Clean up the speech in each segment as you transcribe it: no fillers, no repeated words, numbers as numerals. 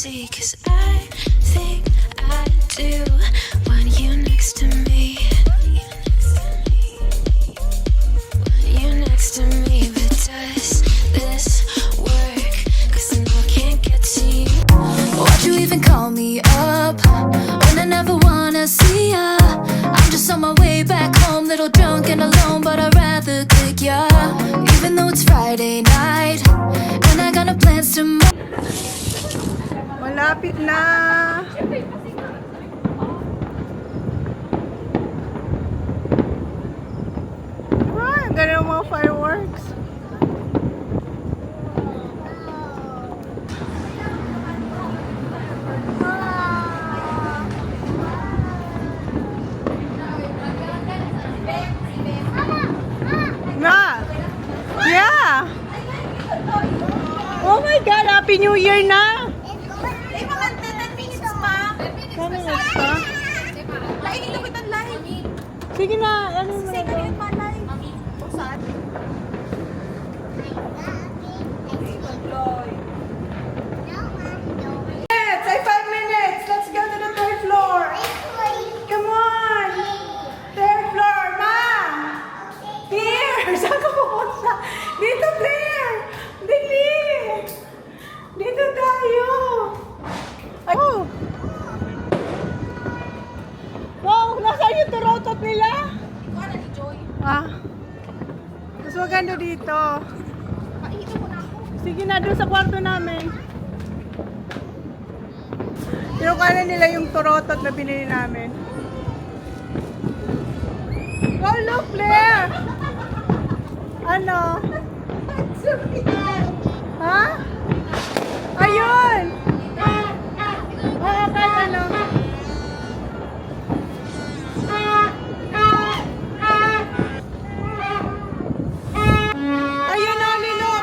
see, 'cause I think I do want you next to me. Want you next to me, but does this work? 'Cause I know I can't get to you. Why'd you even call me up when I never wanna see ya? I'm just on my way back home, little drunk and alone, but I'd rather click ya. Even though it's Friday night and I got no plans tomorrow. Malapit na. Ay, ang ganda ng mga fireworks. Ma! Yeah! Oh my God! Happy New Year na! Sige na, ano mo na doon? Say 5 minutes! Let's go to the third floor! Come on! Third floor, Ma! Here! Saan ka pupunta? Dito, Claire! Dili! Dito tayo! Ay, oh! Wow! Nasaan yung turotot nila? Ah. Mas maganda dito. Sige na, doon sa kwarto namin. Tinukanan nila yung turotot na binili namin. Oh, look, Claire! Ano? Ha? Ayun! Oo, kahit ano. Ayun na, Lilo!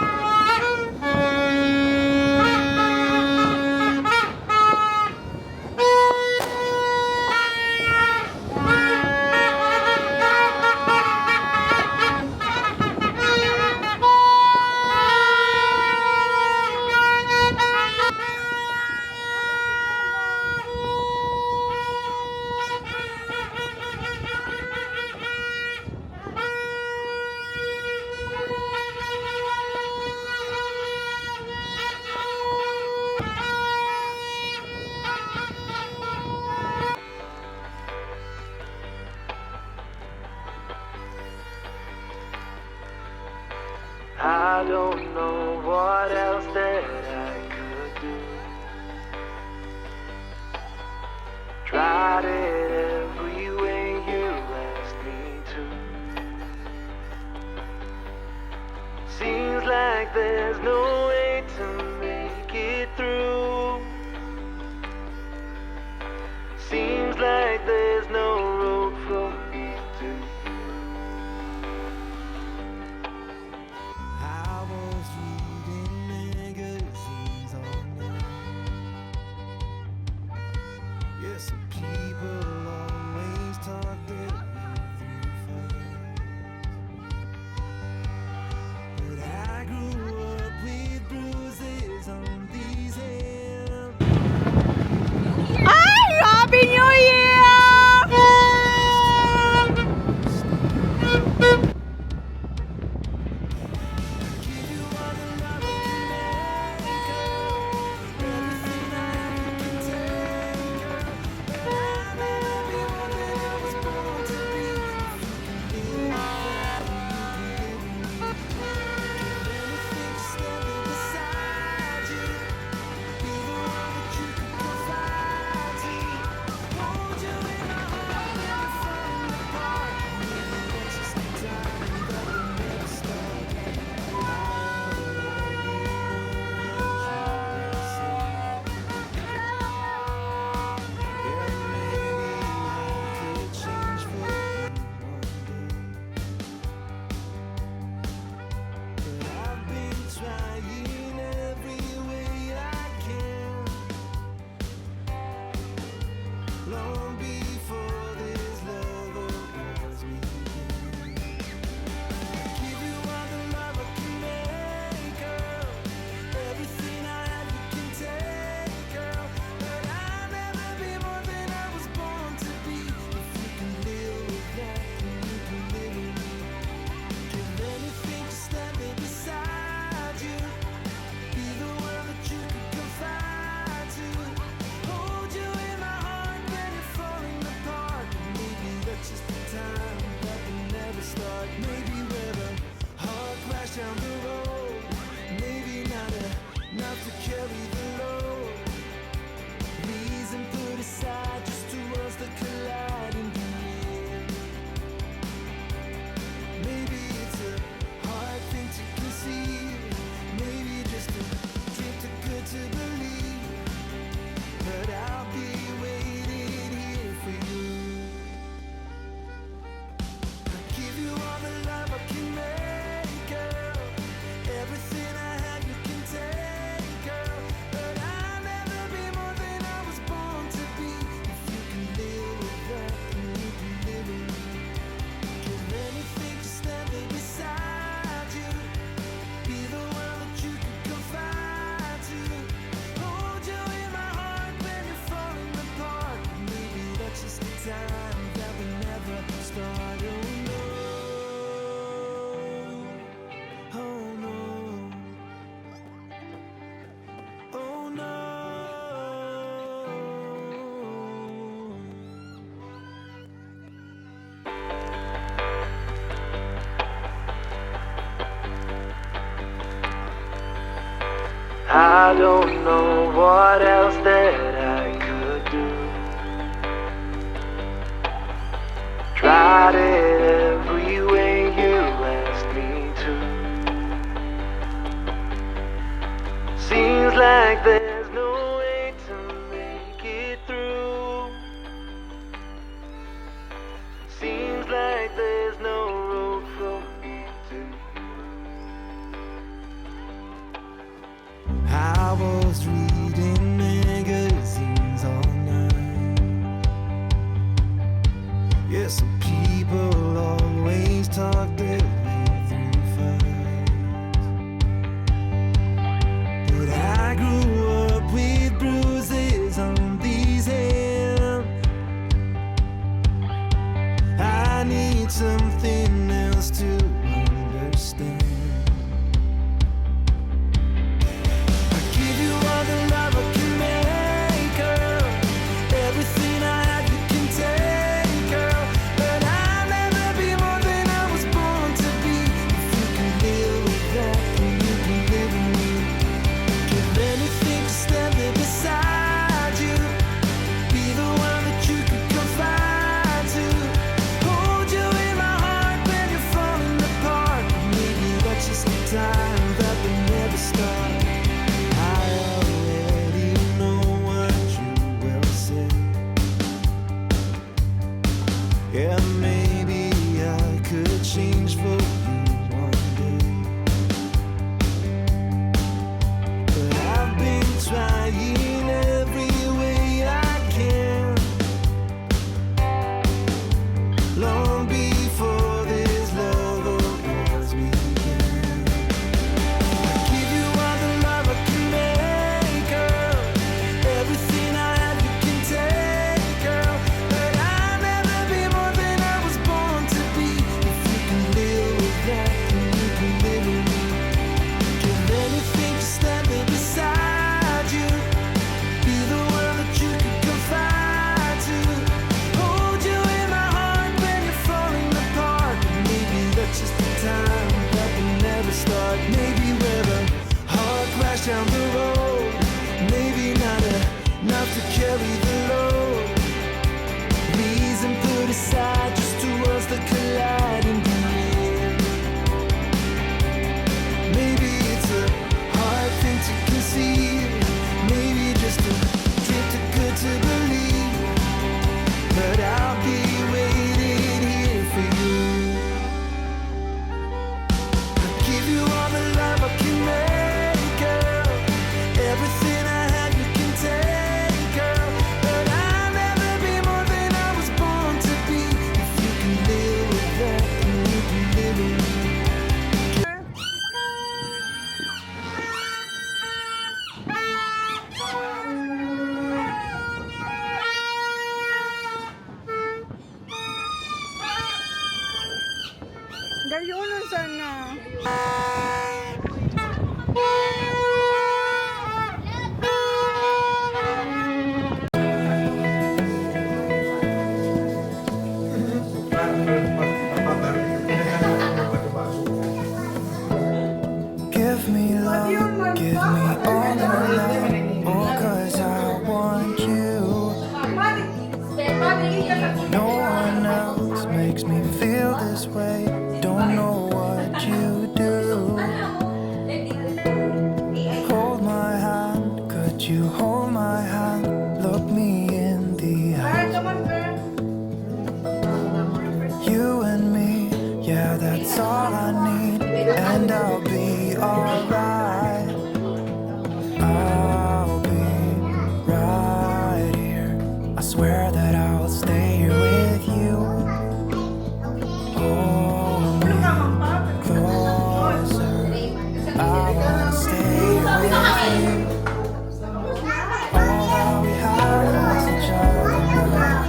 I don't know what else that I could do. Tried it every way you asked me to. Seems like there's no way to make it through. Seems like there's no road for me to. I was reading magazines all night. Yes, some people always talk their way through fire. But I grew up with I don't know what else that I could do. Tried it every way you asked me to. Seems like there's no way to make it through. Seems like there's no road from me to you. I was reading magazines all night. Yeah, some people always talk their way through fights, but I grew up with bruises on these hands. I need something else to understand. I give you all the love I can make, girl. Everything I have you can take, girl. But I'll never be more than I was born to be. If you can live with that, then you can live with me. Give anything to stand there beside you. Be the one that you could confide to. Hold you in my heart when you're falling apart. Maybe that's just the time that we never start. I already know what you will say. Yeah, maybe I could change for you one day. But I've been trying every way I can. Long before this love of yours began. I give you all the love I can make, girl. Everything I have you can take, girl. But I'll never be more than I was born to be. If you can live with that, then you can live with me. Give anything to stand there beside you. Be the one that you could confide to. Hold you in my heart when you're falling apart. Maybe that's just the time that we never start. Maybe we're a hard crash down the road. Maybe not enough to carry the load. Reason put aside, just two worlds that collide in the end. Maybe it's a hard thing to conceive. Maybe just a dream too good to believe. But I'll be waiting here for you. I give you all the love I can make, girl. Everything I have you can take, girl. But I'll never be more than I was born to be. If you can live with that, then you can live with me. Gayunan sana. Give me love, give me all your love. Oh, 'cause I want you. No one else makes me feel this way. Don't know what you do. Hold my hand, could you hold my hand? Look me in the eye. You and me, yeah, that's all I need. And I'll be alright. I'll be right here. I swear that I'll stay here with you. Hold me closer. I wanna stay with you. All that we had was each other now.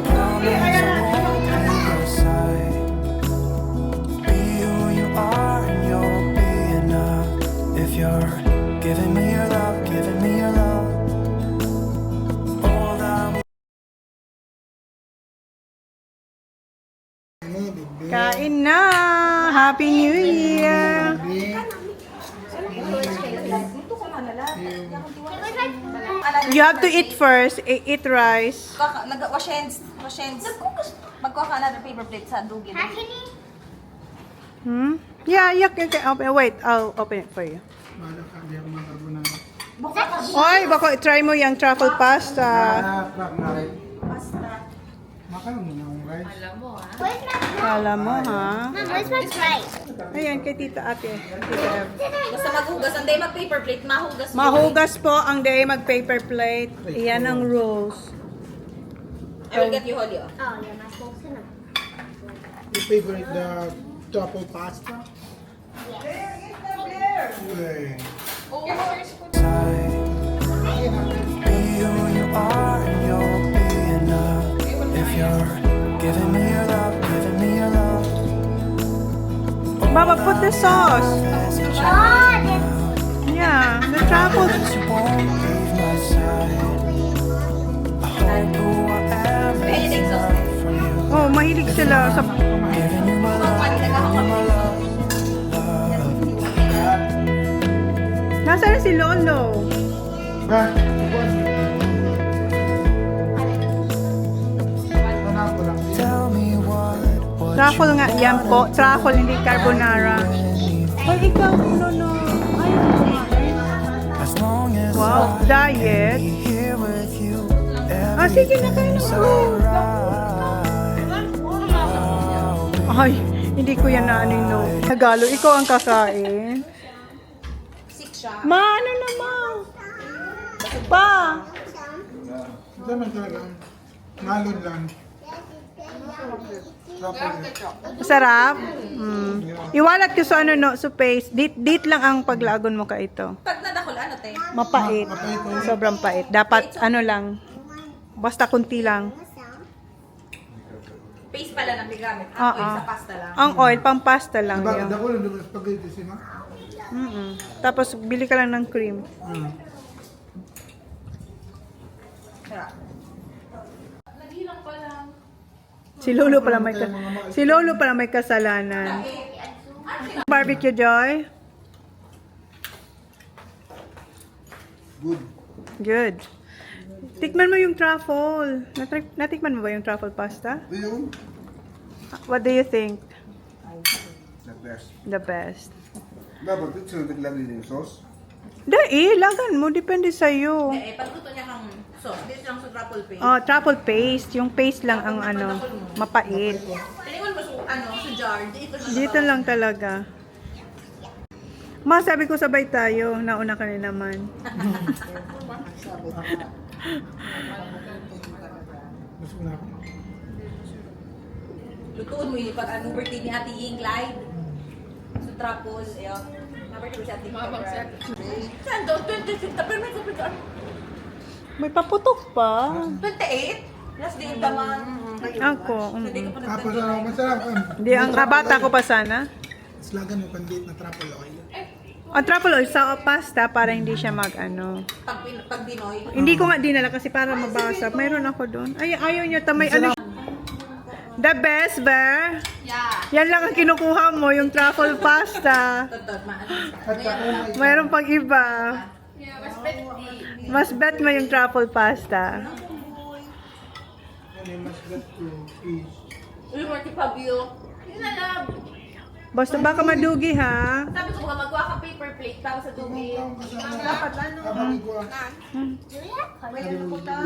Promise I won't leave your side. Be who you are and you'll be enough. If you're giving me your love, giving me your love. All that we Kain na! Happy New Year! You have to eat first. Eat rice. Wash hands. Magkuha ka another paper plate sa dugin. Yeah, you can open. Wait, I'll open it for you. Wala ka, di ako makarbonara. Oy, baka try mo yung truffle pasta. Crap na rin. Makaroon mo na ang rice. Kala mo, ha? Where's my rice? Ayan, kay Tita Ate. Tita Ev. Basta maghugas. Ang day mag-paper plate, mahugas. Mahugas po ang day mag-paper plate. Iyan ang rules. I will get you Holly. Oh. Oh, yeah, my folks in them. You favorite the truffle pasta? Okay. Be who you are and you'll be enough. If you're giving me your love, giving me your love. Baba, put the sauce. God! Yeah, the truffle. You won't leave my side. I hope who I am is enough for you. Oh, mahilig sila sa... Giving you my love, giving you my love. Nasaan si Lolo? Ba? Tanong ko lang. Tell me what Truffle nga, yan po. Truffle, hindi carbonara. Ay, ikaw, Lolo. Ay, as long as wow, diet. I'm here with you. Ah, sige na kayo ng fruit. Ay, hindi ko yan na ano yun, no. Nagalo, ikaw ang kakain. Ma, ano naman? Pa! Ito naman talaga. Nalon lang. Truffle. Sarap? Iwalat ko sa ano, no, sa paste. Dit lang ang paglagon mo ka ito. Pag nadakol, ano te? Mapait. Sobrang pait. Dapat, ano lang, basta kunti lang. Paste pala ng bigamit. Ang Oo. oil sa pasta lang. Ang oil, pang pasta lang Diba, yun. dako lang naman spaghetti si ma. Tapos, bili ka lang ng cream. Sarap. Si Lolo pala may kasalanan. Barbecue Joy? Good. Good. Tikman mo yung truffle. Natikman mo ba yung truffle pasta? Ito yung What do you think? the best. The best. Dapat ito sila naglagay ng sauce. Dahil, lagan mo. Depende sa'yo. Eh, pagluto niya kang sauce, dito lang sa truffle paste. Oh, truffle paste. Yung paste lang ang ano, mapait. Tinignan mo sa jar. Dito lang talaga. Ma, sabi ko sabay tayo. Nauna ka na naman. Gusto ko na ako. Lutuin mo yun pag anong birthday ni Ate Ying Clyde. Sa truffle, ayun. Na-birthday si Ate Ying. Saan doon? 25. Pero may kapit ka. May paputok pa. 28? Last day of the month. Ako. Hindi ka pa Tapos nag-28. ano, masarap. Hindi, ang bata ko pa sana. Slagan mo pandit na truffle oil. Ang truffle oil sa pasta para hindi siya mag-ano. Pag Binoy. Hindi ko nga dinala kasi para mabasa. Mayroon ako doon. Ay, ayaw niya. Tamay ano. The best, Bear. Yeah. Yan lang ang kinukuha mo, yung truffle pasta. Totoo, maano. At saka, Mayroon pang iba. Mas bet mo yung truffle pasta. ano yung mas good to fish. Uy, Marty Fabio. Yun na lang. Basta baka madugi, ha? Sabi ko nga, magkuha ka paper plate para sa tubig. Dapat ano? Habang igwa.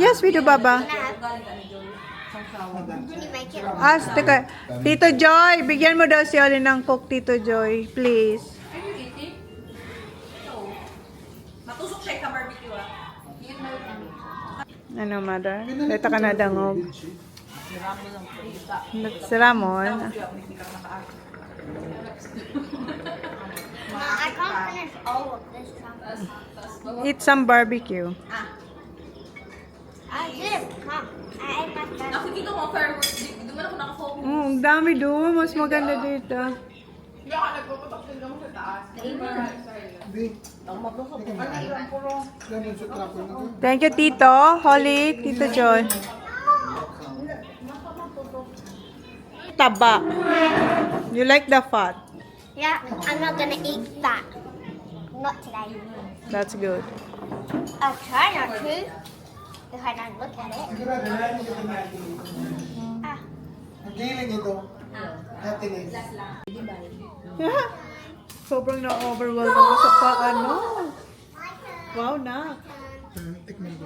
Yes, we do, Baba. Galing ka ni Joey. Did you make it? Teka. Tito Joy, bigyan mo daw si Oli ng coke, Tito Joy. Please. Are you eating? No. Matusok siya ka barbecue ah. Ano, mother? Leta ka na dangog. Si Ramon. I can't finish all of this chocolate. Eat some barbecue. I did. Mom, I ate my best. Nakikita ko ang fireworks. Di man ako nakafocus. Oh, ang dami doon. Mas maganda dito. Hindi. Lemon sa truffle na to. Thank you, Tito. Holly, Tito Joy. Taba. You like the fat? Yeah, I'm not gonna eat that. Not today. That's good. I'll try not to. If I don't look at it. Sigurado, wala mo kita natin. Ah. Ang giling ito. Natin eh. Sobrang na-overwhelm ako sa paano. Wow, na. Tikman ko.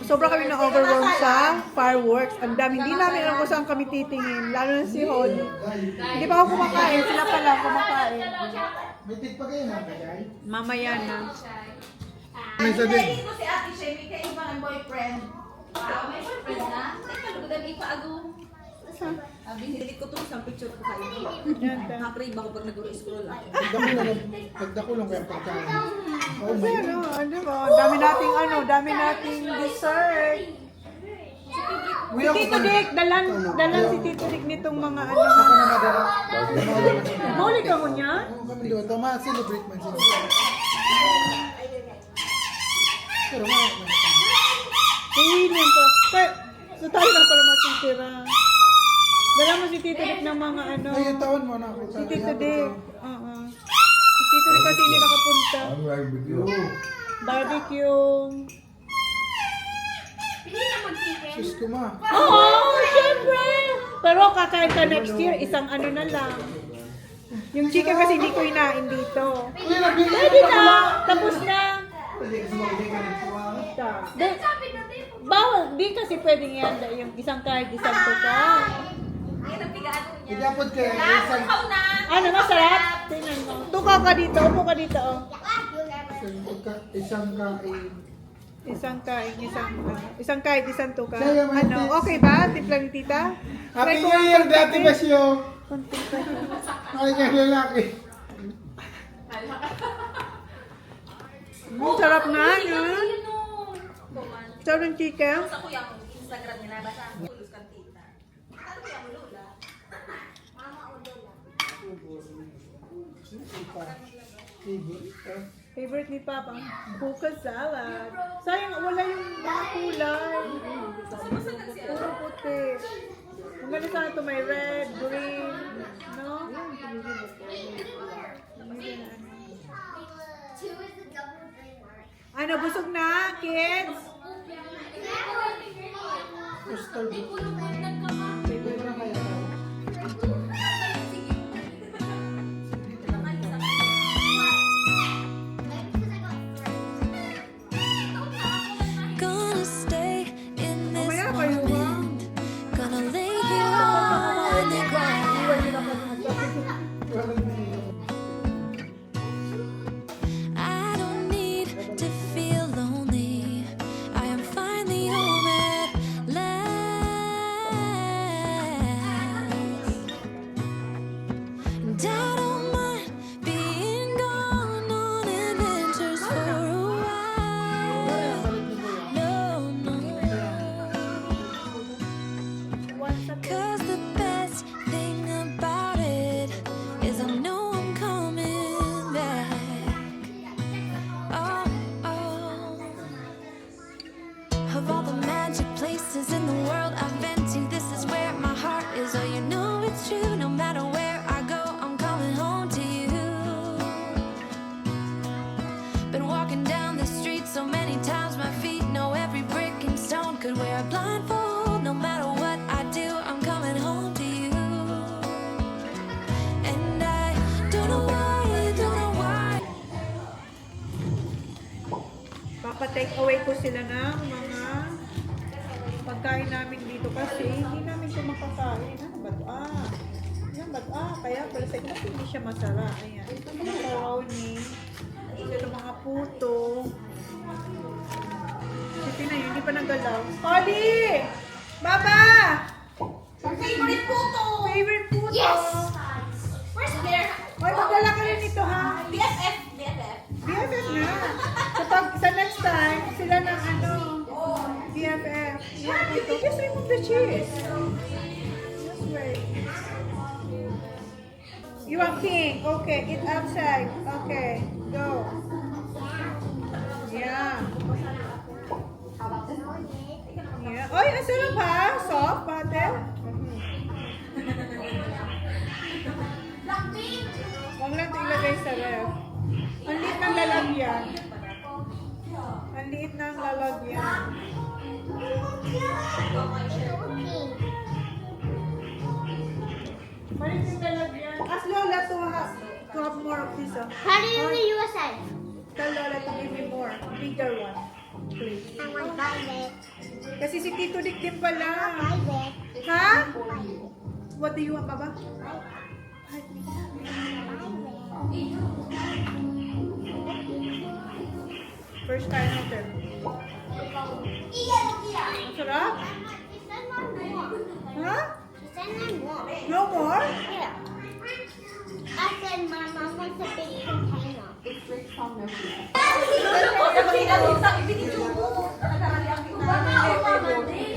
Sobra kami na-overwhelm sa fireworks. Ang dami. Hindi namin alam kung saan kami titingin. Lalo na si Holly. Hindi pa ako kumakain. Sila pa lang kumakain. May tig pa kayo na kagay? Mamaya na. May sabi. Ito si Ate Shay, may kaibang ang boyfriend. May boyfriend na? Teka, lugudan ipaagaw. Binilit ko ito isang picture ko kayo. Nakakrave ako pag nag-scroll ako. Pagdako lang kaya pagkain. Kasi ano ba? Dami nating dessert. Si Tito Dick, dalan si Tito Dick nitong mga ano. Ako na madala. Maulit ka mo niya? Oo kami doon. Tama, celebrate man sila. Pero William pa. So tayo lang pala matitira. Dala mo si Tito Dick ng mga ano. Ngayon taon mo na ako. Si Tito Dick. Oo. Si Tito Dick kasi hindi nakapunta. Barbecue. Sus ko ma. Oo, syempre. Pero kakain ka next year, isang ano na lang. Yung chicken kasi hindi ko inain dito. Uy, nabili Pwede na. Tapos na. Pwede kasi magbigay ka ng tuwang. Bawal. Di kasi pwedeng yan. Yung isang kahit isang tuka. Ay, napigaan ko niya. Igyapod kayo. Isang Ikaw na! Ano, masarap? Tingnan mo. Tuka ka dito. Upo ka dito. Oh. isang kain. Isang kahit isang tuka. Sa'yo, may Ano, tips. okay ba? Timpla ni tita? Happy Try ko New ang Year, konti. Dati Basyo. Ay, nga lalaki. Sarap na, yun. Sarap ng chicken. Sa kuya ko, Instagram nila, basta ang Kulus Kantita. Ano kuya mo, Lola? Favorite ni Papa, buka salad. Sayang, wala yung mga kulay. Puro puti. Kung gano'n sana ito, may red, green, no? Ano, busog na, kids? Crystal Blue. Gonna stay in this Mamaya kayo, ha? moment. Gonna lay here on the ground. I don't need to feel lonely. I am finally home at last. And I don't mind being gone on adventures for a while. No, no. Cause the best thing about it is I know I'm coming back. Oh, oh. Of all the magic places in the world I've been to, this is where my heart is. Oh, you know it's true. No matter where I go, I'm coming home to you. Been walking down the street so many times, my feet know every brick and stone. Could wear a blindfold. No matter what I do, I'm coming home to you. And I don't know why, don't know why. Papa-take away ko sila ng mga pagkain namin dito kasi hindi namin ito makakain. Ano ba ito? Yan ba ito? Kaya pala sa kasi hindi siya masara. Ayan. Ito mga macaroni. Ito mga puto. Kasi na yun, hindi pa nagalaw. Oli! Baba! Favorite puto! Favorite puto! Yes! Where's there? Hoy, magdala ka rin ito ha. BFF! BFF! BFF na. Sa next time, sila ng ano, BFF. Yan, ito. Just remove the cheese. Just wait. You want king? Okay, eat outside. Okay, go. Yeah. Yeah. Oy, ang sarap ha? Soft, butter. Huwag lang ito ilagay sa ref. yan. Ang liit na ang lalagyan. Malit yung lalagyan. Ask Lola to have more of this. How do you do a size? Tell Lola to give me more. Bigger one. Please. I want violet. Kasi si Tito Dick din pala. Violet. Ha? What do you want, Baba? First time natin. Masarap? Ha? No more? Yeah. I said my mom wants a big container.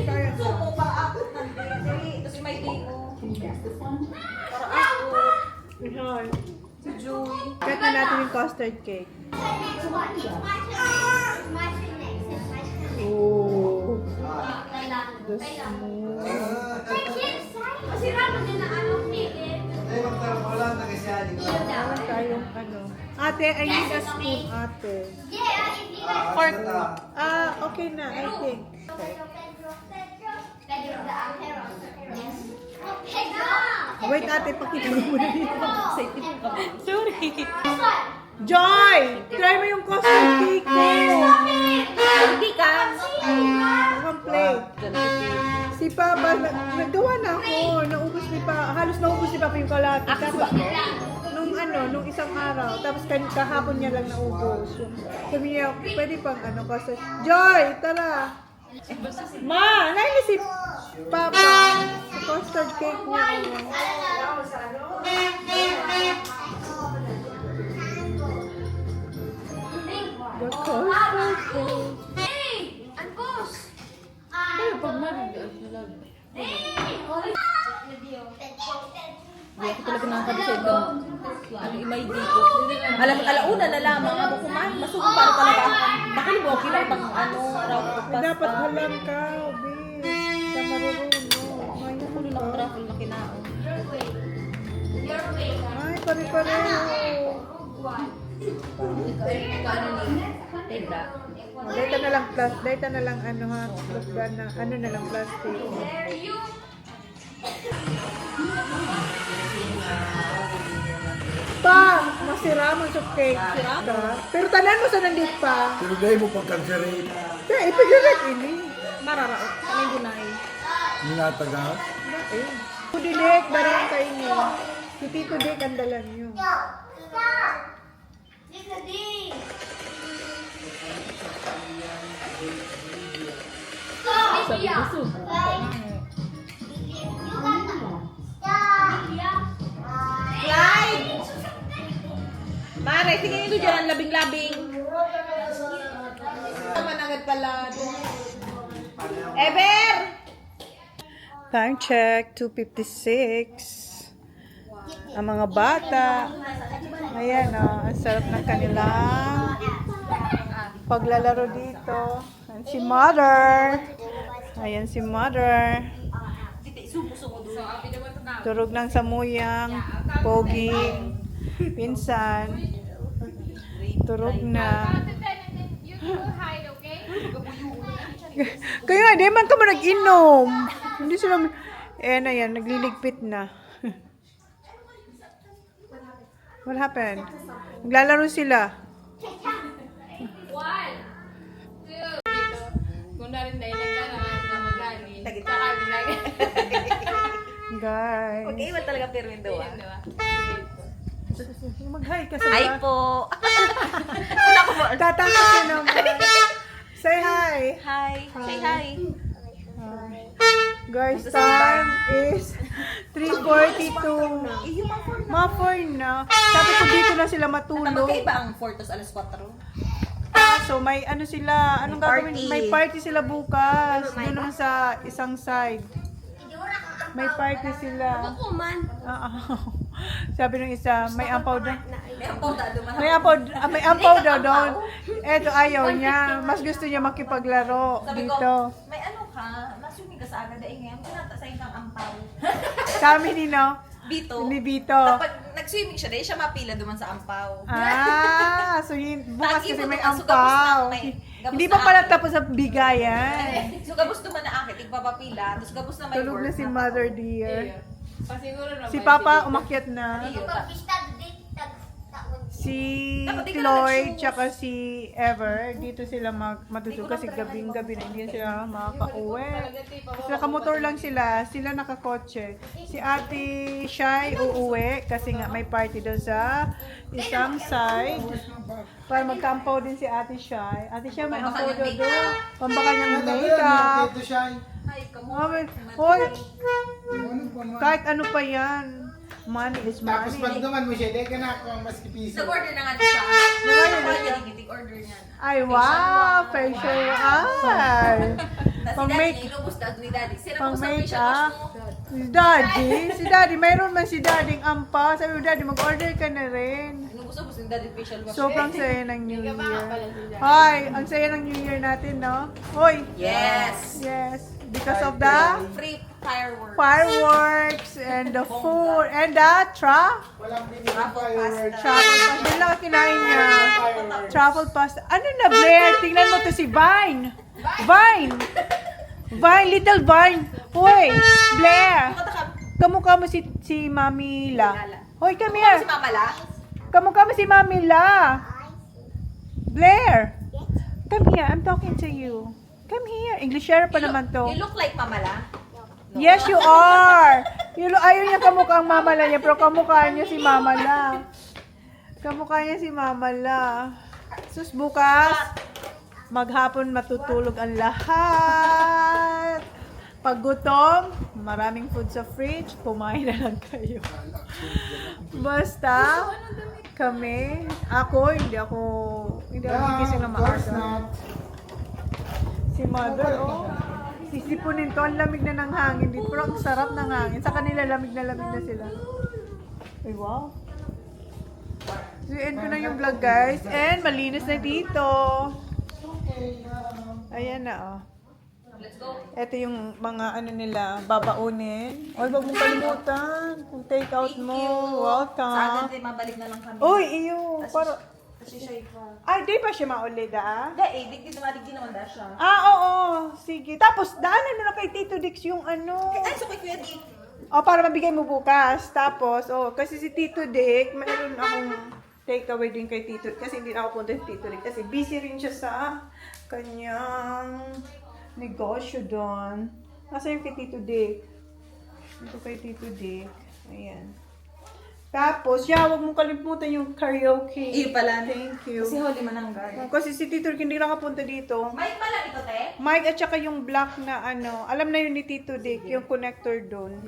Kaya So, kung pa-akot ng dili. Tapos may dino. Para akot. Yan. Si Joey. Cut na natin yung custard cake. It's my turn. It's my turn next. It's my turn. Oh. The smooth. Masira mo din na ano, Miguel. Meron tayong ano. Ate, I need a spoon, ate. Yeah, if you guys... Fork. Okay na, I think. Pedro, the Pedro. Yes. Pedro! Wait, ate, pakita mo muna dito. Sorry. This one. Joy! Try mo yung custard cake ko. Hindi ka. Ang plate. Si Papa, nagawa na ako. Naubos ni Papa. Halos naubos ni Papa yung kalahati. Tapos, nung isang araw. Tapos kahapon niya lang naubos. Sabi niya, pwede pang custard. Joy, tara. Ma, nainis si Papa. Sa custard cake niya. The custard cake. Hey! Anpos! Hindi ako talaga nakakabisay ko. Ano, imay dito. Alauna na lamang ako kumain. Masugod para talaga. Baka mo, okay pang ano, raw pasta. Dapat halam ka, Obi. Sa marunong. May Ako nung nakatravel na kinaon. Ay, pare-pareho. Kano ni Tenda? Data na lang ano ha, ano na lang plastic. Pa, masira man sa cake. Pero tanan mo sa nandit pa. Pero dahil mo pagkagsari, Kaya ipigilit ini. Mararaot. Kami gunay. minataga. Eh. Kudilik, darang kayo niyo. Si Tito Dick ang dalan niyo. Stop! It's a D! Stop! Stop! Clyde! Mare, tingin nyo dyan ang labing-labing. Naman agad pala. Ever! Time check, 2:56. Ang mga bata. Ayan ang sarap ng kanilang paglalaro dito. Ayan si Mother. Ayan si Mother. Turog ng samuyang, poging, pinsan. Turog na. Kaya nga, di man ka man nag-inom. Hindi sila, na yan, nagliligpit na. What happened? Naglalaro sila. Kung na rin dahil na magaling. Guys. Okay, iba talaga pero yung dawa. Mag-hi ka sa Ay po! Tatangka ka naman. Say hi. Hi! Say hi! Guys, time is 3:42. Mga 4 na. Sabi ko dito na sila matulog. Magkaiba ang 4 tas alas 4. So may ano sila, anong gagawin? Party. May party sila bukas. Doon naman sa isang side. May party sila. Sabi ng isa, may ampaw daw. May ampaw daw doon. Eto ayaw niya. Mas gusto niya makipaglaro Sabi dito. ko, may ano ka? Masumi ka sa agad dahil ngayon. Pinatasayin kang ampaw. Sa amin Bito. ni Bito. Kapag nag-swimming siya, dahil siya mapila duman sa ampaw. Ah, So, bukas Tagi kasi mo may to, so gabos na ampaw. may- gabos Hindi na pa pala akin. tapos ang bigayan. So, gabos naman na akit, igpapapila. Tapos, gabos na may Tulog work na si Mother Dear. Pasiguro naman. Si Papa umakyat na. Iyo, Pag-pista din, taon. Si Dapat di ka Chloe nag-shoes. tsaka si Ever, dito sila matutulog kasi gabing-gabi na hindi sila makaka-uwi. Kasi nakamotor lang sila nakakotse. Si Ate Shai uuwi kasi nga may party doon sa isang side. Para magkampaw din si Ate Shai. Ate Shai may ampaw doon. Pambaka niyang makeup. Ito siya. Ay, kamo. Hoy, kahit ano pa yan. Money is Tapos pag money. naman mo siya, di ka na ako ang mas kipiso. Nag-order na nga siya. Nag-order niya. Ay, wow! Facial ay! Tapos Pang si make- Daddy, inubos na ni Daddy. Sino Pang po sa make, facial wash mo? Si Daddy, mayroon man si Daddy ang ampa. Sabi mo, Daddy, mag-order ka na rin. Inubos ni Daddy facial wash. Sobrang saya ng New Year. Hi, ang saya ng New Year natin, no? Hoy! Yes. Yes, because of the Free fireworks. fireworks and the food and the Walang binili fireworks. travel pasta. Yun lang ang kinain niya. Travel pasta. Ano na, Blair? Tingnan mo to si Vine. Vine! Vine, little Vine. Hoy, Blair. Kamukha mo si Mami La. Hoy, come Si here. Mama La. Kamukha mo si Mami La. Blair. Come here, I'm talking to you. Come here. Englishera pa naman to. You look like Mama La. Yes, you are. Ayaw niya kamukha ang Mama La niya, pero kamukha niya si Mama La. Kamukha niya si Mama La. Sus, bukas, maghapon matutulog ang lahat. Pag gutom, maraming food sa fridge, kumain na lang kayo. Basta, kami, hindi ako gigising na Of course maaga. not. Si Mother, sisipunin to, ang lamig na ng hangin dito. Pero ang sarap ng hangin. Sa kanila, lamig na sila. Ay, wow. So, end ko na yung vlog, guys. And, malinis na dito. Ayan na, oh. Let's go. Ito yung mga ano nila, babaunin. Oy, wag mong kalimutan. Kung take out Thank mo, you. Sa welcome. atin, mabalik na lang kami. Uy, iyo. Para, Kasi siya iba. ay, di pa siya maulid, ah? Hindi, digdi naman da siya. Oo. Sige. Tapos, daanan mo na kay Tito Dix yung ano. Ay, so kay Kuya Dick. Para mabigay mo bukas. Tapos, kasi si Tito Dick, mayroon akong takeaway din kay Tito. Kasi hindi na ako punta si Tito Dick. Kasi busy rin siya sa kanyang negosyo doon. Nasa yung kay Tito Dick. Ito kay Tito Dick. Ayan. Tapos, huwag mong kalimutan yung karaoke. Iyo pala. Thank you. Kasi huli mananggal. Kasi si Tito Dick hindi nakapunta dito. Mike pala ito, te. Mike at saka yung black na alam na yun ni Tito Dick, yung connector doon.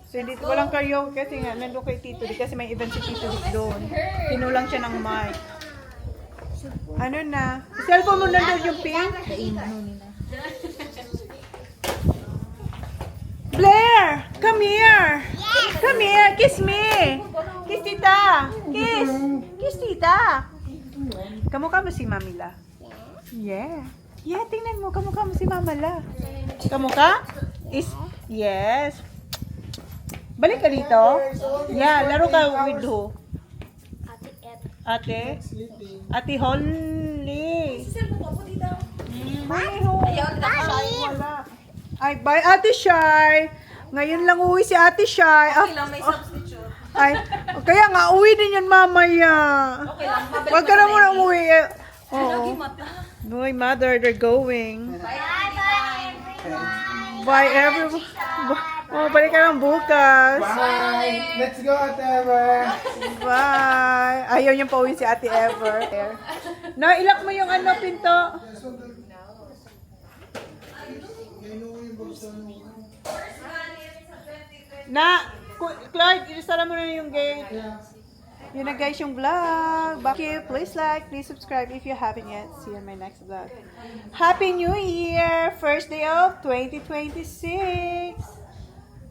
So, dito walang karaoke kasi nga, nandun kay Tito Dick kasi may event si Tito Dick doon. Kinulang siya ng mic. Ano na? Cellphone mo nandun yung pink? Blair! Come here! Come here! Kiss me! Kiss tita! Kiss! Kiss tita! Kamukha mo si Mamila? Yeah. Yeah, tingnan mo. Kamukha mo si Mamala. Kamukha? Yes. Balik ka dito. Yeah, laro ka with who? Ate? Ate Holly. Cellphone ko po dito. Holly ho. Ayaw, Wala. Ay, bye Ate Shai. Ngayon lang uwi si Ate Shai. Okay lang, may substitute. Ay, kaya nga, uwi din yan mamaya. Okay lang, mabalik Huwag ka na muna umuwi. Lagi Oo. mata. Boy, mother, they're going. Bye, Bye, everyone. Balik ka lang bukas. Bye! Let's go, Ever! Bye. Ayaw niyang pauwi si Ate Ever. No, ilak mo yung pinto. Clyde, isara mo na yung gate. Yun na guys yung vlog. Thank you. Please like, please subscribe if you haven't yet. See you in my next vlog. Happy New Year! First day of 2026.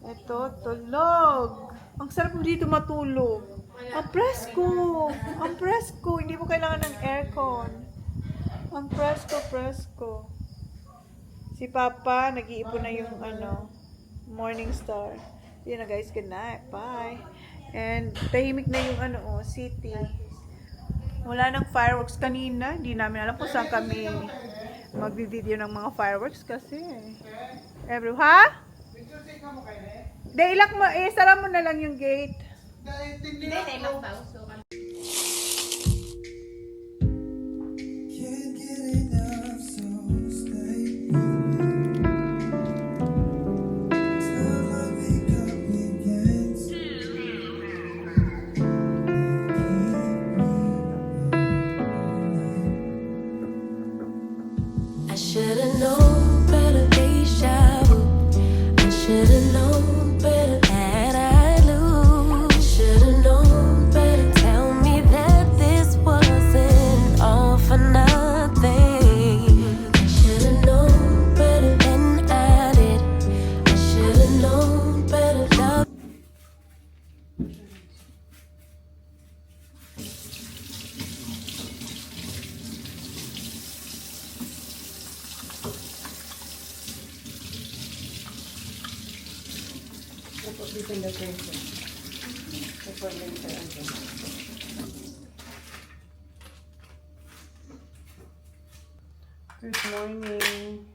Ito, tulog. Ang sarap mo dito matulog. Ang presko. Ang presko. Hindi mo kailangan ng aircon. Ang presko. Si Papa, nag-iipon na yung Morning Star. Yun na guys, good night. Bye. And tahimik na yung city. Wala nang fireworks kanina. Hindi namin alam kung saan kami magbi-video ng mga fireworks kasi. Ha? Ilak mo, sara mo na lang yung gate. Hindi, nailang daw. So, Can't get enough, so stay with me. Till I wake up against I should've known better, deja vu. I should've known better that I'd lose. I should've known better. Tell me that this wasn't all for nothing. I should've known better than I did. I should've known better. Love. Good morning.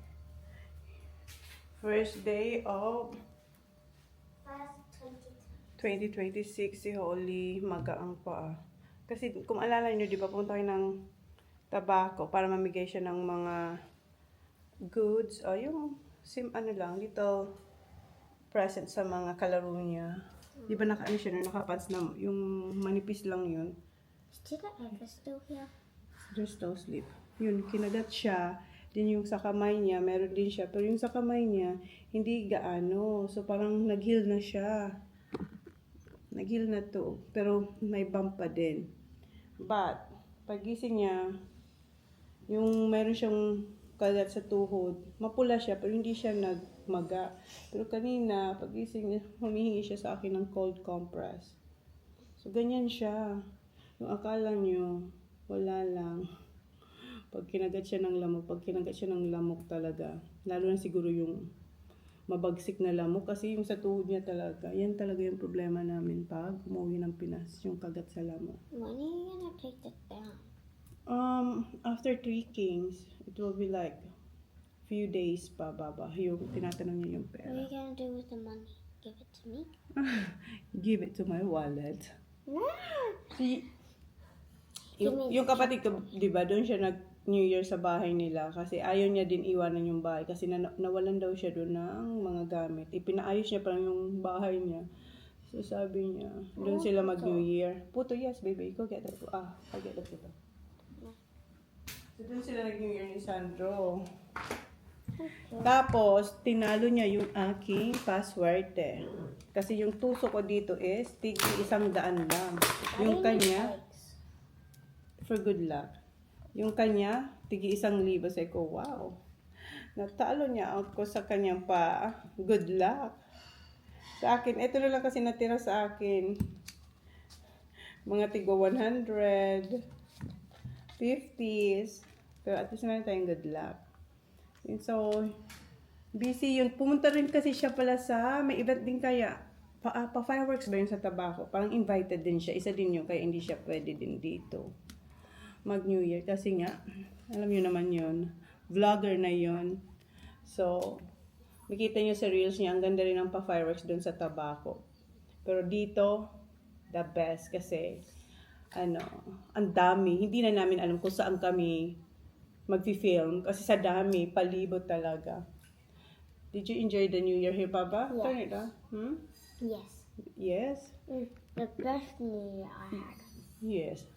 First day of 2026 si Holly. Magaang pa. Kasi kung alala nyo, di ba punta kayo ng Tabaco para mamigay siya ng mga goods o yung ano lang, little present sa mga kalaro niya. Di ba naka ano siya, nakapads na yung manipis lang yun. Did I ever still here? Just no sleep. Yun, kinagat siya. Din yung sa kamay niya, meron din siya. Pero yung sa kamay niya, hindi gaano. So, parang nag-heal na siya. Nag-heal na to. Pero may bump pa din. But, pagising niya, yung meron siyang kagat sa tuhod, mapula siya, pero hindi siya nagmaga. Pero kanina, pagising niya, humihingi siya sa akin ng cold compress. So, ganyan siya. Yung akala niyo, wala lang. Pag kinagat siya ng lamok talaga. Lalo na siguro yung mabagsik na lamok. Kasi yung sa tuhod niya talaga, yan talaga yung problema namin pag umuwi ng Pinas, yung kagat sa lamok. When are you gonna take that down? After 3 kings, it will be like few days pa, baba. Yung tinatanong niya yung What are pera. you gonna do with the money? Give it to me? Give it to my wallet. No! Yung kapatid ko, di ba, doon siya nag-New Year sa bahay nila kasi ayaw niya din iwanan yung bahay kasi nawalan daw siya doon ng mga gamit. Ipinaayos niya pa lang yung bahay niya. So sabi niya, doon sila mag-New Year. Puto, yes, baby, go get that. I'll get that puto. So doon sila nag-New Year ni Sandro. Tapos, tinalo niya yung aking password eh. Kasi yung tuso ko dito is tig 100 lang. Yung kanya, for good luck. Yung kanya, tigi 1,000. Say ko, wow. Natalo niya ako sa kanyang pa. Good luck. Sa akin, ito na lang kasi natira sa akin. Mga tigo 100, 50s. Pero at least meron tayong good luck. And so, busy yun. Pumunta rin kasi siya pala sa, may event din kaya. Pa-fireworks ba yun sa Tabaco? Parang invited din siya. Isa din yun, kaya hindi siya pwede din dito mag-New Year. Kasi nga, alam nyo naman yun, vlogger na yun. So, makita nyo sa reels niya, ang ganda rin ng pa-fireworks dun sa Tabaco. Pero dito, the best kasi, ang dami. Hindi na namin alam kung saan kami mag-film kasi sa dami, palibot talaga. Did you enjoy the New Year here, Papa? Yes. Turn it on. Yes. Yes? The best New Year I had. Yes.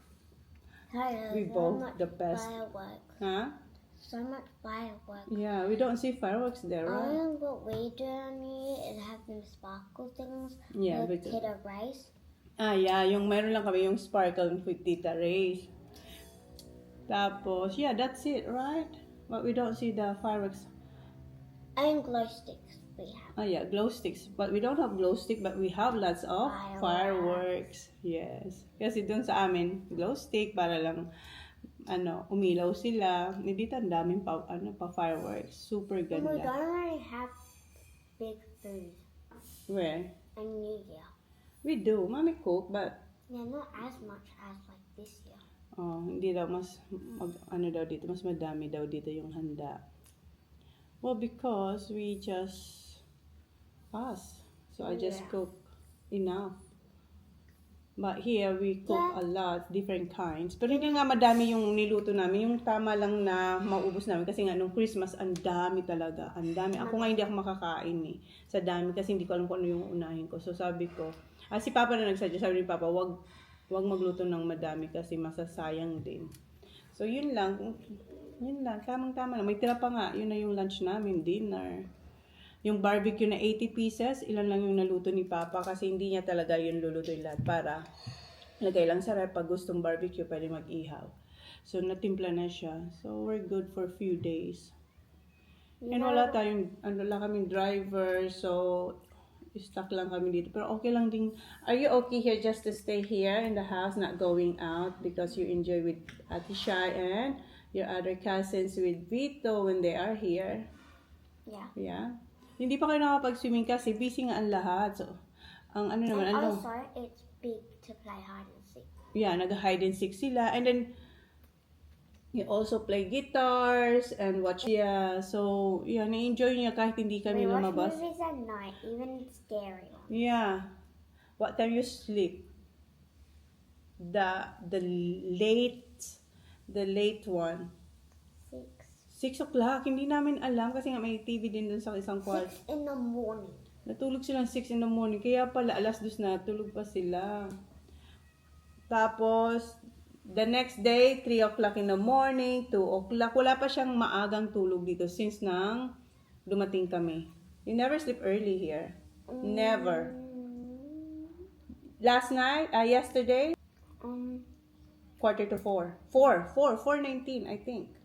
We both the best. Fireworks. Huh? So much fireworks. Yeah, we don't see fireworks there, I right? know what we do on New Year is have them sparkle things Yeah, with we do. Tita Rice. Yeah, yung meron lang kami yung sparkle with Tita Ray's. Tapos, yeah, that's it, right? But we don't see the fireworks. And glow sticks we have. Yeah, glow sticks. But we don't have glow stick, but we have lots of fireworks. Yes. Kasi dun sa amin, glow stick para lang umilaw sila. Dito ang daming pa fireworks. Super And we ganda. don't already have big food Where? on New Year. We do. Mommy cook, but Yeah, not as much as like this year. Oh, hindi daw ano daw dito, mas madami daw dito yung handa. Well, because we just pass. So I just cook enough. But here we cook a lot, different kinds. Pero hindi nga madami yung niluto namin. Yung tama lang na maubos namin. Kasi nga nung Christmas, ang dami talaga. Ang dami. Ako nga hindi ako makakain eh. Sa dami kasi hindi ko alam kung ano yung unahin ko. So sabi ko, si Papa na nagsadya, sabi ni Papa, wag magluto ng madami kasi masasayang din. So yun lang. Yun lang. Tamang-tama na. May tira pa nga. Yun na yung lunch namin, dinner. Yung barbecue na 80 pieces, ilan lang yung naluto ni Papa kasi hindi niya talaga yun lulutuin lahat para lagay lang sa rep pag gustong barbecue, pwede mag-ihaw. So, natimpla na siya. So, we're good for a few days. And wala kaming driver, so stuck lang kami dito. Pero okay lang din. Are you okay here just to stay here in the house, not going out because you enjoy with Ate Shai and your other cousins with Vito when they are here? Yeah. Yeah. Hindi pa kayo nakapag-swimming kasi busy nga ang lahat. So, ang ano naman, And ano? also, it's big to play hide and seek. Yeah, nag-hide and seek sila. And then, you also play guitars and watch. Yeah, so, yeah, na-enjoy niya kahit hindi kami We watch lumabas. movies at night, even scary ones. Yeah. What time you sleep? The late one. 6 o'clock. Hindi namin alam kasi nga may TV din dun sa isang kwarto. 6 in the morning. Natulog silang 6 in the morning. Kaya pala, alas 2 na, tulog pa sila. Tapos, the next day, 3 o'clock in the morning, 2 o'clock. Wala pa siyang maagang tulog dito since nang dumating kami. You never sleep early here. Never. Last night, yesterday, 4:45. 4:19, I think.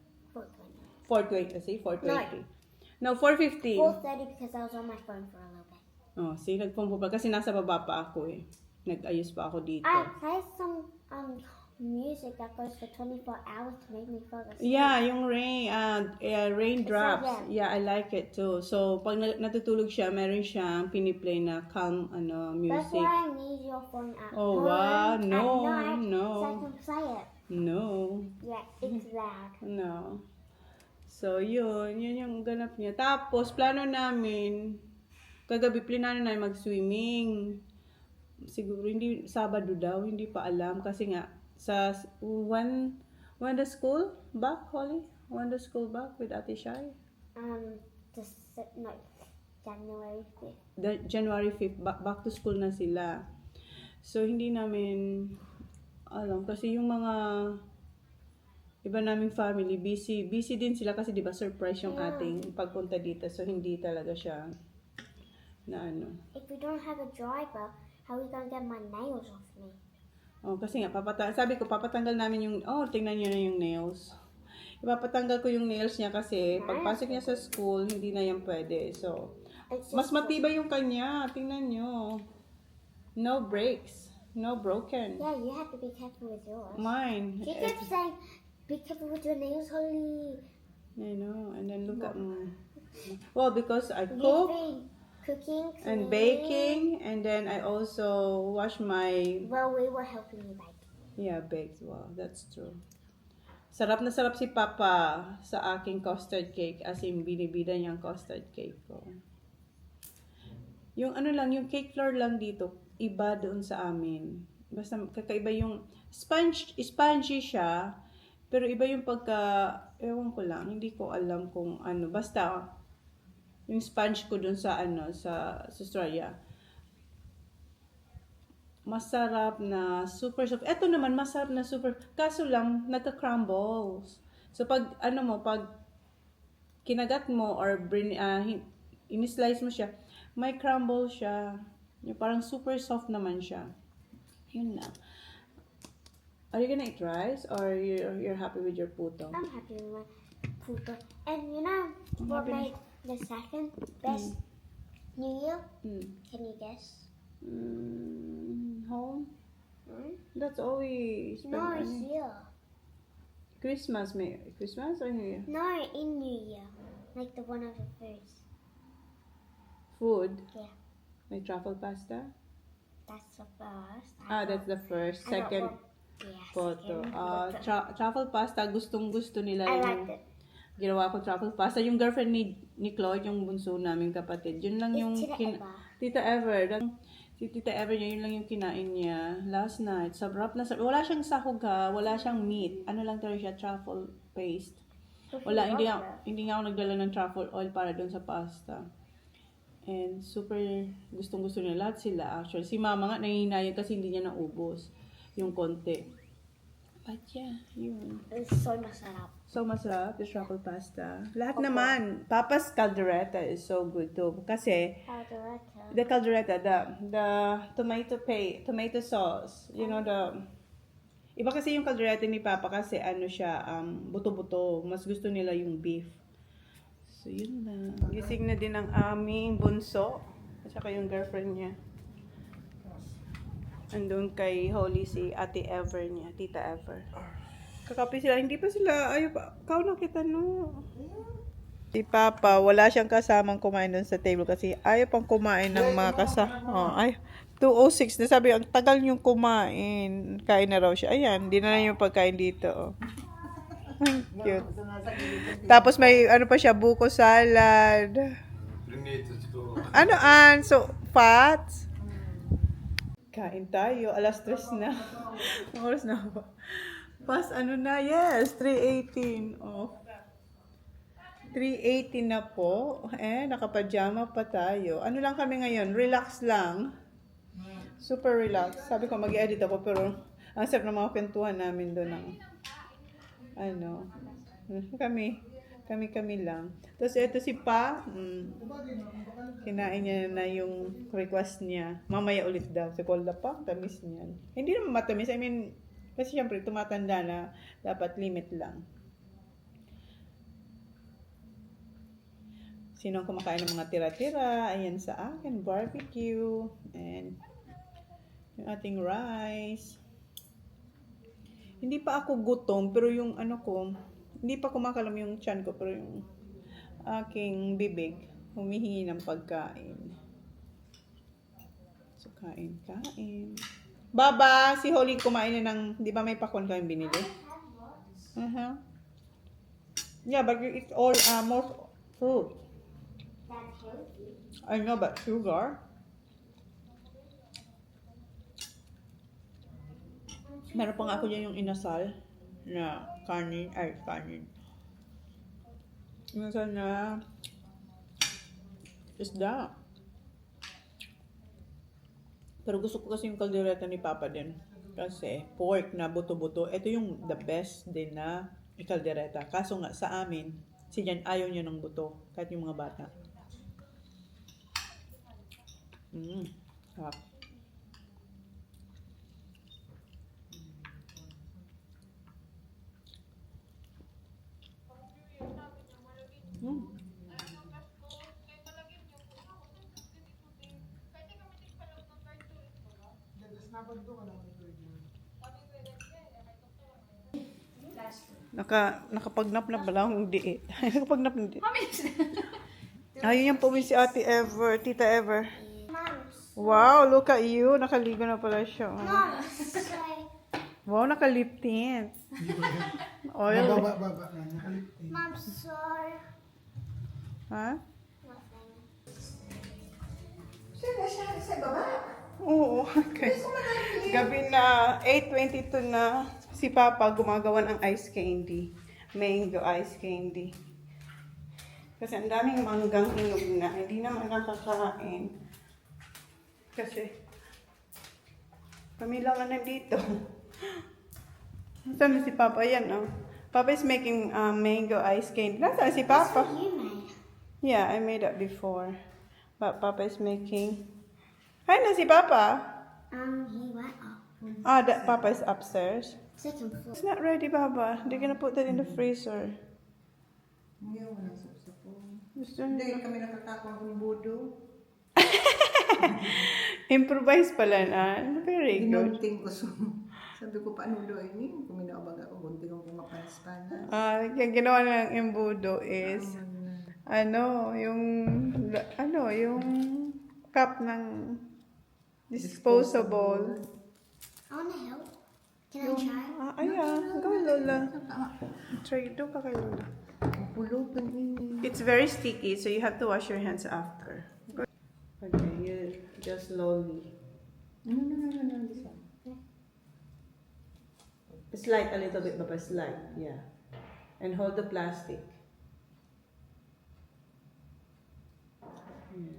4:20, see? 4:20. No, 4:15. 4:30 because I was on my phone for a little bit. Oh, see, nagpumpo pa. Kasi nasa baba pa ako eh. Nag-ayos pa ako dito. I play some music that goes for 24 hours to make me fall asleep. Yeah, yung raindrops. It's so Yeah, I like it too. So, pag natutulog siya, meron siyang piniplay na calm That's music. why I need your phone at Oh, home wow. No, at night no. so I can play it. No. Yeah, it's loud. No. So, yun yung ganap niya. Tapos, plano namin, kagabi, planano namin mag-swimming. Siguro, hindi, Sabado daw, hindi pa alam. Kasi nga, when the school back, Holly? When the school back with Ate Shai? January 5th. January 5th, back to school na sila. So, hindi namin alam. Kasi yung mga iba naming family, busy din sila kasi di ba surprise yung ating pagpunta dito. So, hindi talaga siya na ano. If we don't have a driver, how are we gonna get my nails off me? Oh, kasi nga, sabi ko, papatanggal namin yung, tingnan niyo na yung nails. Ipapatanggal ko yung nails niya kasi pagpasok niya sa school, hindi na yan pwede. So, It's mas just matibay yung kanya. Tingnan niyo. No breaks. No broken. yeah, you have to be careful with yours. Mine. She kept saying, be careful with your nails, Holly. I know. And then look at well, because I You've cook been cooking and cleaning. baking, and then I also wash my Well, we were helping you bake. baked. Wow, that's true. Sarap na sarap si Papa sa aking custard cake, as in binibida niyang custard cake ko. Yung ano lang, yung cake flour lang dito, iba doon sa amin. Basta kakaiba yung spongy siya, pero iba yung ewan ko lang, hindi ko alam kung ano. Basta, yung sponge ko doon sa sa Australia. Masarap na super soft. Ito naman, masarap na super. Kaso lang, nagka-crumbles. So, pag kinagat mo or in-slice mo siya, may crumble siya. Yung parang super soft naman siya. Yun lang. Are you gonna eat rice or you're happy with your puto? I'm happy with my puto. And you know what happy. made the second best New Year? Can you guess? Home? That's always No, it's year. Christmas or New Year? No, in New Year. Like the one of the first. Food? Yeah. Like truffle pasta? That's the first. That's the first. I got Second. one. Yes. Photo. and Truffle pasta, gustong-gusto nila I yung liked it. ginawa ko truffle pasta. Yung girlfriend ni Chloe, yung bunso naming kapatid, yun lang yung Tita Eva. Tita Ever. Si Tita Ever niya, yun lang yung kinain niya last night. Sarap na sarap. Wala siyang sahog ha, wala siyang meat. Ano lang talaga siya, truffle paste. Wala, hindi nga ako nagdala ng truffle oil para doon sa pasta. And super gustong-gusto nila. Lahat sila actually. Si mama nga nangihinayan kasi hindi niya naubos yung konti. But yeah, yun. It's so masarap. So masarap, the truffle pasta. Lahat naman. Papa's caldereta is so good too. Kasi the caldereta, the tomato sauce, you know, iba kasi yung caldereta ni Papa kasi ano siya, buto-buto. Mas gusto nila yung beef. So, yun lang. Gising na din ang aming bunso. At saka yung girlfriend niya. Andun kay Holy si Ate Ever niya, Tita Ever. Kakapi sila. Hindi pa sila, ayaw pa. Kau na kita no. Si Papa, wala siyang kasamang kumain doon sa table kasi ayaw pang kumain ng mga kasama. Oh, ay, 2:06 na sabi, ang tagal niyong kumain. Kain na raw siya. Ayan, di na lang yung pagkain dito. Oh. Cute. Tapos may ano pa siya, buko salad. Ano so fats? Kain tayo, alas 3 na. Ang oras na ba? Pas ano na, yes, 3:18. Oh. 3:18 na po. Nakapajama pa tayo. Ano lang kami ngayon? Relax lang. Super relax. Sabi ko mag-edit ako pero ang sarap ng mga kwentuhan namin doon ng kami lang. Tapos ito si Pa, kinain niya na yung request niya. Mamaya ulit daw. Si Kolda pa, tamis niyan. Hindi naman matamis. I mean, kasi syempre tumatanda na dapat limit lang. Sino ang kumakain ng mga tira-tira? Ayan sa akin, barbecue. And yung ating rice. Hindi pa ako gutom, pero yung hindi pa kumakalam yung tiyan ko, pero yung aking bibig, humihingi ng pagkain. So, kain. Baba, si Holly kumain na ng, di ba may pakwan kayong binili? Yeah, but you eat all, most fruit. I know, but sugar. Meron pa nga ako dyan yung inasal na kanin. Inasal na isda. Pero gusto ko kasi yung kaldereta ni Papa din. Kasi pork na buto-buto. Ito yung the best din na kaldereta. Kaso nga sa amin, si Jan ayaw niya ng buto. Kahit yung mga bata. Sarap. Nakapagnap-nap ba lang yung diet? Nakapagnap ng diet. Ayun yung pumin si Ate Ever, Tita Ever. Wow, look at you. Nakaligo na pala siya. Oh. Wow, nakalip tint. Oil. Baba. Mom, sorry. Ha? Sa baba. Oo. Okay. Gabi na, 8:22 na, si Papa gumagawa ng ice candy. Mango ice candy. Kasi ang daming manggang hinog na, hindi naman nakakain. Kasi, kami lang na nandito. Saan na si Papa? Yan, oh. Papa is making mango ice candy. Nasaan si Papa? You made. Yeah, I made that before. But Papa is making... Hi na si Papa. He went up. That Papa is upstairs. Second floor. It's not ready, Papa. They're gonna put that in the freezer. Ngayon, walang sapsapong. Gusto Hindi nila. kami nakakapang ng budo. Improvise pala na. Very good. Ginunting ko. Sabi ko, paano do ini? Kung minaabag ako, gunting ko mapanas-panas. Yung ginawa ng embudo is, yung cup ng disposable. I want to help. Can I try? Yeah. Go, Lola. Try. Do ka kay Lola. Pulutan ini. It's very sticky, so you have to wash your hands after. Okay, you just slowly. No, this one. Slide a little bit, Papa. Slide. Yeah. And hold the plastic. Yeah.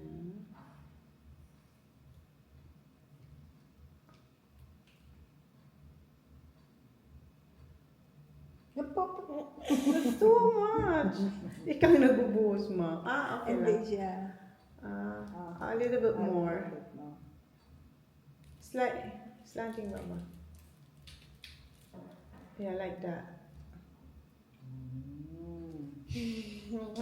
That's too much. Ikaw nagbubuhos mo. Okay Hindi lang. siya. A little bit more. Slanting Mama. Yeah, like that.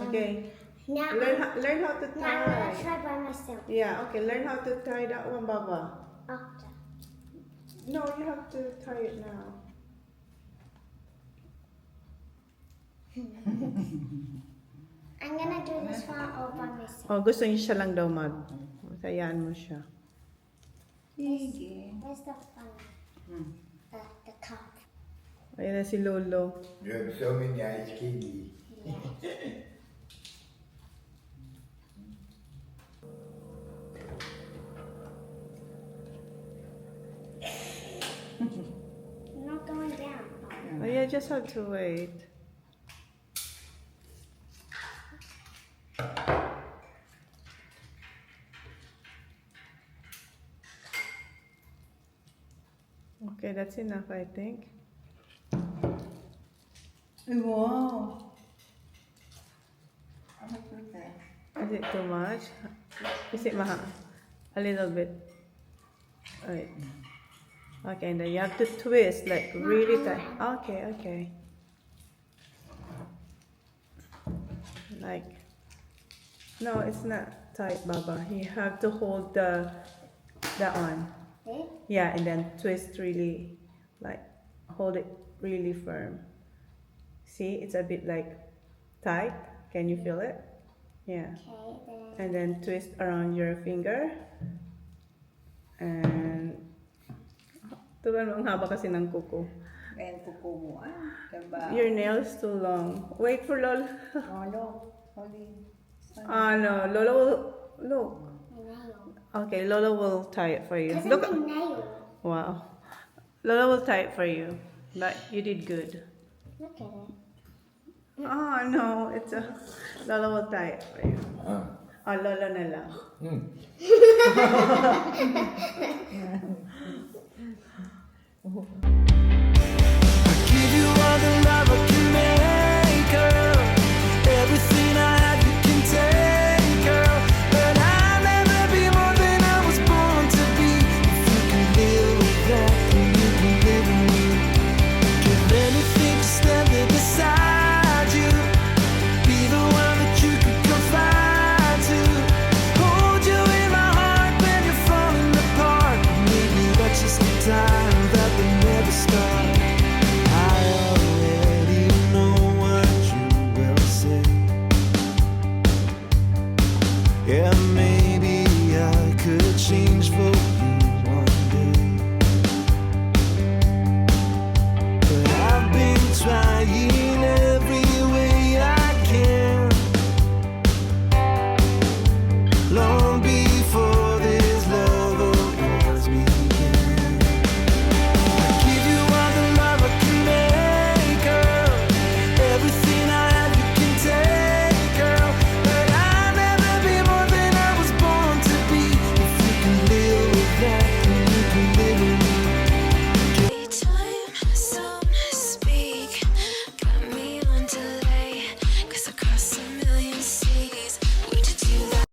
Okay. Now, Learn how to now I'm gonna tie. try by myself. Yeah, okay. Learn how to tie that one, Baba. After. No, you have to tie it now. I'm gonna do this one all by myself. Oh, gusto niya siya lang daw mag. Tayaan mo siya. Sige. Where's the fun? The cup. Ayan na si Lolo. You have so many ice candy. I'm not going down. Oh, yeah, just have to wait. Okay, that's enough, I think. Wow. How much was that? Is it too much? Is it maha? A little bit. Right. Okay, and then you have to twist like really tight. Okay, okay. Like, no, it's not tight, Baba. You have to hold that one. See? Yeah, and then twist really, like, hold it really firm. See, it's a bit like tight. Can you feel it? Yeah. Okay, then. And then twist around your finger. And tuwan mo, ang haba kasi ng kuko. And kuko mo. Diba? Your nails too long. Wait for Lola. Oh, look. Holy. No, Lola will look. My nail. Okay, Lola will tie it for you. Because Look. I'm a nail. Wow. Lola will tie it for you. But you did good. Look at it. Oh no, it's a Lola will tie it for you. Oh, Lola na lang. Mm.